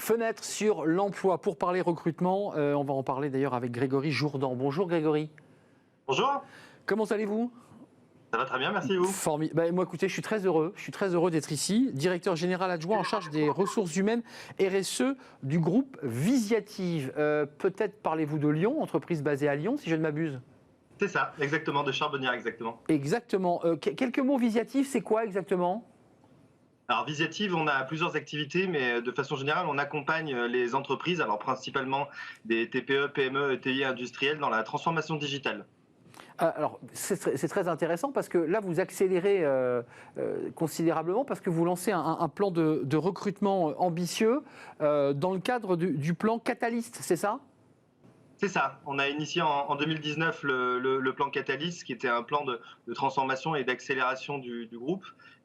Fenêtre sur l'emploi. Pour parler recrutement, on va en parler d'ailleurs avec Grégory Jourdan. Bonjour Grégory. Bonjour, Comment allez-vous? ça va très bien, merci vous. Moi écoutez, je suis très heureux d'être ici. Directeur général adjoint en charge des ressources humaines RSE du groupe Visiative. Peut-être parlez-vous de Lyon, entreprise basée à Lyon si je ne m'abuse. C'est ça, exactement, de Charbonnières, exactement. Exactement. Quelques mots Visiative, c'est quoi exactement? Alors Visiative, on a plusieurs activités, mais de façon générale, on accompagne les entreprises, alors principalement des TPE, PME, ETI industrielles dans la transformation digitale. Alors, c'est très intéressant parce que là, vous accélérez considérablement parce que vous lancez un plan de recrutement ambitieux dans le cadre du plan Catalyst, c'est ça? C'est ça, on a initié en 2019 le plan Catalyst, qui était un plan de transformation et d'accélération du groupe.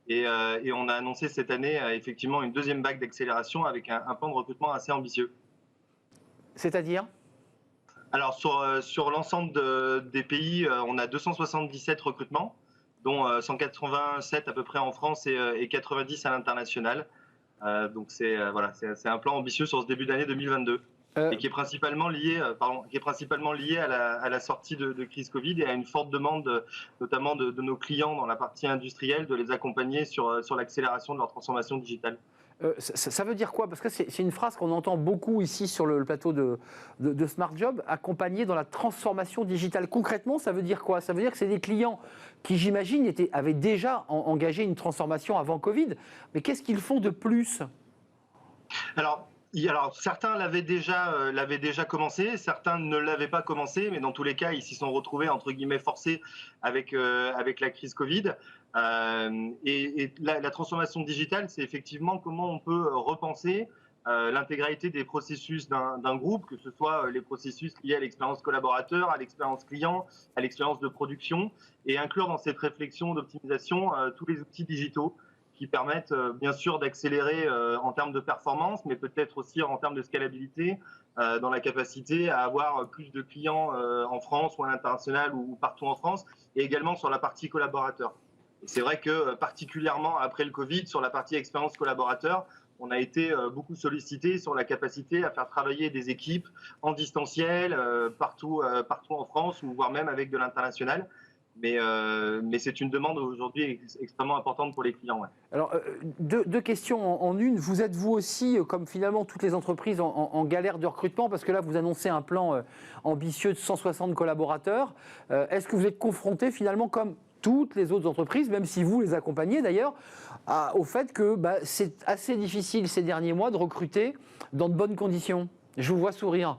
Et on a annoncé cette année effectivement une deuxième vague d'accélération avec un plan de recrutement assez ambitieux. C'est-à-dire? Alors sur l'ensemble des pays, on a 277 recrutements, dont 187 à peu près en France et 90 à l'international. Donc c'est un plan ambitieux sur ce début d'année 2022 Euh, et qui est principalement lié, à la sortie de crise Covid et à une forte demande, notamment de nos clients dans la partie industrielle, de les accompagner sur l'accélération de leur transformation digitale. ça veut dire quoi? Parce que c'est une phrase qu'on entend beaucoup ici sur le plateau de Smart Job, accompagné dans la transformation digitale. Concrètement, ça veut dire quoi? Ça veut dire que c'est des clients qui, j'imagine, avaient déjà engagé une transformation avant Covid. Mais qu'est-ce qu'ils font de plus? Alors certains l'avaient déjà commencé, certains ne l'avaient pas commencé, mais dans tous les cas, ils s'y sont retrouvés entre guillemets forcés avec la crise Covid. Et la transformation digitale, c'est effectivement comment on peut repenser l'intégralité des processus d'un groupe, que ce soit les processus liés à l'expérience collaborateur, à l'expérience client, à l'expérience de production, et inclure dans cette réflexion d'optimisation tous les outils digitaux qui permettent bien sûr d'accélérer en termes de performance, mais peut-être aussi en termes de scalabilité, dans la capacité à avoir plus de clients en France ou à l'international ou partout en France, et également sur la partie collaborateur. Et c'est vrai que particulièrement après le Covid, sur la partie expérience collaborateur, on a été beaucoup sollicité sur la capacité à faire travailler des équipes en distanciel partout en France, ou voire même avec de l'international. Mais c'est une demande aujourd'hui extrêmement importante pour les clients. Ouais. Alors, deux questions en une. Vous êtes vous aussi, comme finalement toutes les entreprises, en galère de recrutement, parce que là, vous annoncez un plan ambitieux de 160 collaborateurs. Est-ce que vous êtes confronté finalement, comme toutes les autres entreprises, même si vous les accompagnez d'ailleurs, au fait que c'est assez difficile ces derniers mois de recruter dans de bonnes conditions? Je vous vois sourire.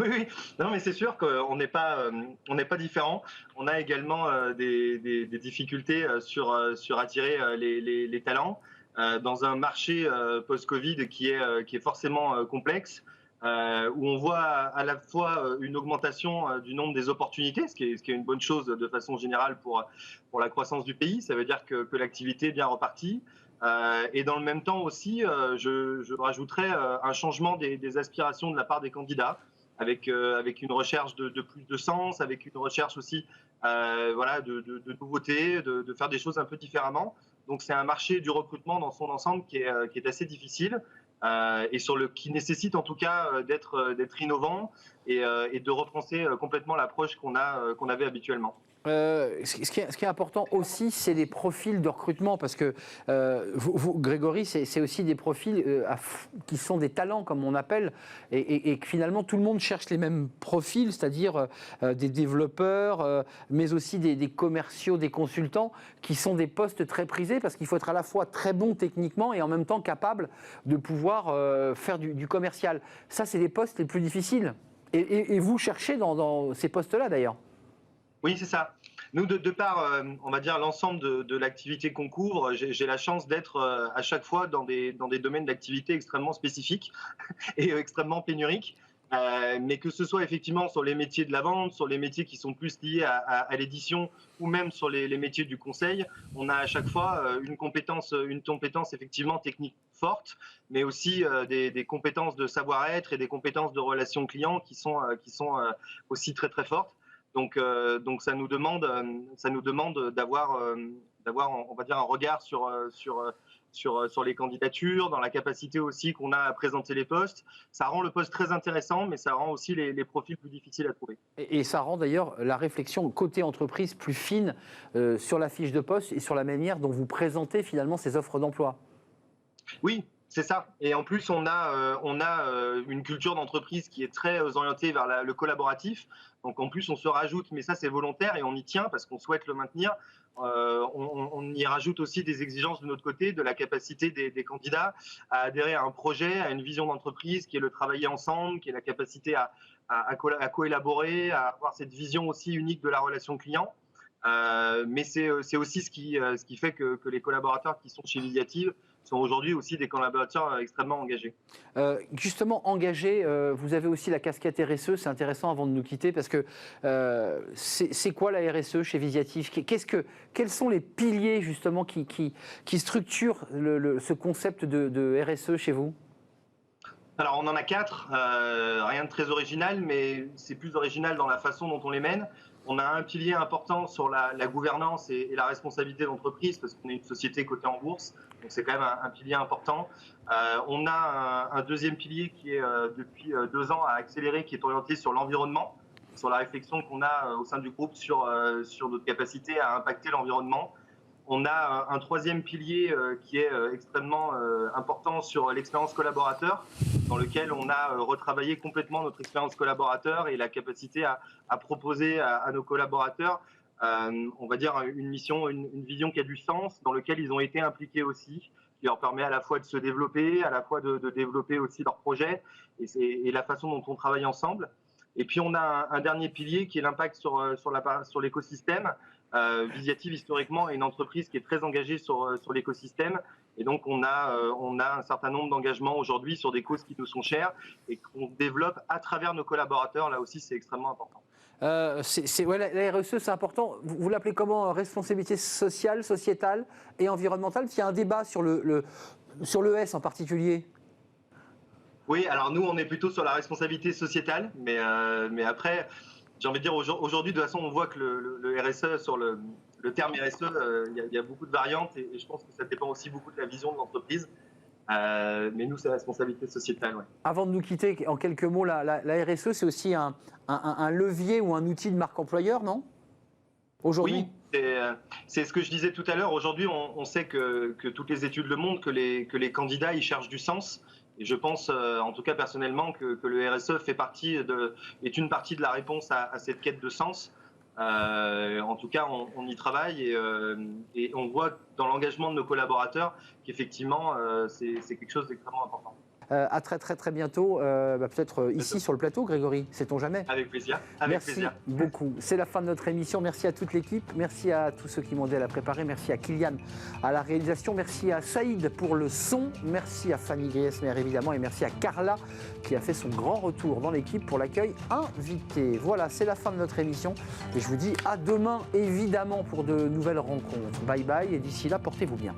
Oui, oui, non, mais c'est sûr qu'on n'est pas différent. On a également des difficultés sur attirer les talents dans un marché post-Covid qui est forcément complexe, où on voit à la fois une augmentation du nombre des opportunités, ce qui est une bonne chose de façon générale pour la croissance du pays. Ça veut dire que l'activité est bien repartie. Et dans le même temps aussi, je rajouterais un changement des aspirations de la part des candidats, avec une recherche de plus de sens, avec une recherche aussi de nouveautés, de faire des choses un peu différemment. Donc c'est un marché du recrutement dans son ensemble qui est assez difficile et qui nécessite en tout cas d'être innovant et de repenser complètement l'approche qu'on avait habituellement. Ce qui est important aussi, c'est les profils de recrutement, parce que Grégory, c'est aussi des profils qui sont des talents, comme on appelle, et que finalement tout le monde cherche les mêmes profils, c'est-à-dire des développeurs, mais aussi des commerciaux, des consultants, qui sont des postes très prisés, parce qu'il faut être à la fois très bon techniquement et en même temps capable de pouvoir faire du commercial. Ça, c'est les postes les plus difficiles. Et vous cherchez dans ces postes-là, d'ailleurs. Oui, c'est ça. Nous, de par, on va dire, l'ensemble de l'activité qu'on couvre, j'ai la chance d'être à chaque fois dans des domaines d'activité extrêmement spécifiques et extrêmement pénuriques. Mais que ce soit effectivement sur les métiers de la vente, sur les métiers qui sont plus liés à l'édition, ou même sur les métiers du conseil, on a à chaque fois une compétence effectivement technique forte, mais aussi des compétences de savoir-être et des compétences de relations clients qui sont aussi très très fortes. Donc ça nous demande d'avoir, on va dire, un regard sur les candidatures, dans la capacité aussi qu'on a à présenter les postes. Ça rend le poste très intéressant, mais ça rend aussi les profils plus difficiles à trouver. Et ça rend d'ailleurs la réflexion côté entreprise plus fine sur la fiche de poste et sur la manière dont vous présentez finalement ces offres d'emploi. Oui, c'est ça. Et en plus, on a une culture d'entreprise qui est très orientée vers le collaboratif. Donc en plus, on se rajoute, mais ça c'est volontaire et on y tient parce qu'on souhaite le maintenir. On y rajoute aussi des exigences de notre côté, de la capacité des candidats à adhérer à un projet, à une vision d'entreprise qui est le travailler ensemble, qui est la capacité à co-élaborer, à avoir cette vision aussi unique de la relation client. Mais c'est aussi ce qui fait que les collaborateurs qui sont chez Visiative sont aujourd'hui aussi des collaborateurs extrêmement engagés. Justement, engagés, vous avez aussi la casquette RSE, c'est intéressant avant de nous quitter, parce que c'est quoi la RSE chez Visiative? Quels sont les piliers justement qui structurent ce concept de RSE chez vous? Alors on en a 4, rien de très original, mais c'est plus original dans la façon dont on les mène. On a un pilier important sur la gouvernance et la responsabilité d'entreprise, parce qu'on est une société cotée en bourse, donc c'est quand même un pilier important. On a un deuxième pilier qui est depuis 2 ans à accélérer, qui est orienté sur l'environnement, sur la réflexion qu'on a au sein du groupe sur notre capacité à impacter l'environnement. On a un troisième pilier qui est extrêmement important sur l'expérience collaborateur, dans lequel on a retravaillé complètement notre expérience collaborateur et la capacité à proposer à nos collaborateurs, on va dire, une mission, une vision qui a du sens, dans lequel ils ont été impliqués aussi, qui leur permet à la fois de se développer, à la fois de développer aussi leurs projets et la façon dont on travaille ensemble. Et puis on a un dernier pilier qui est l'impact sur l'écosystème. Visiative, historiquement, est une entreprise qui est très engagée sur l'écosystème. Et donc, on a un certain nombre d'engagements aujourd'hui sur des causes qui nous sont chères et qu'on développe à travers nos collaborateurs. Là aussi, c'est extrêmement important. Ouais, la RSE, c'est important. Vous l'appelez comment? Responsabilité sociale, sociétale et environnementale? Parce qu'il y a un débat sur sur le S en particulier. Oui, alors nous, on est plutôt sur la responsabilité sociétale. Mais après, j'ai envie de dire, aujourd'hui, de toute façon, on voit que le RSE, sur le terme RSE, il y a beaucoup de variantes et je pense que ça dépend aussi beaucoup de la vision de l'entreprise. Mais nous, c'est la responsabilité sociétale. Ouais. Avant de nous quitter, en quelques mots, la RSE, c'est aussi un levier ou un outil de marque employeur, non? Aujourd'hui? Oui, c'est ce que je disais tout à l'heure. Aujourd'hui, on sait que toutes les études le montrent, que les candidats, ils cherchent du sens. Et je pense, en tout cas personnellement, que le RSE est une partie de la réponse à cette quête de sens. En tout cas, on y travaille et on voit dans l'engagement de nos collaborateurs qu'effectivement, c'est quelque chose d'extrêmement important. À très bientôt, peut-être ici sur le plateau, Grégory, sait-on jamais. Avec plaisir. Merci beaucoup. C'est la fin de notre émission. Merci à toute l'équipe. Merci à tous ceux qui m'ont aidé à la préparer. Merci à Kylian à la réalisation. Merci à Saïd pour le son. Merci à Fanny Griesmer évidemment. Et merci à Carla qui a fait son grand retour dans l'équipe pour l'accueil invité. Voilà, c'est la fin de notre émission. Et je vous dis à demain évidemment pour de nouvelles rencontres. Bye bye et d'ici là, portez-vous bien.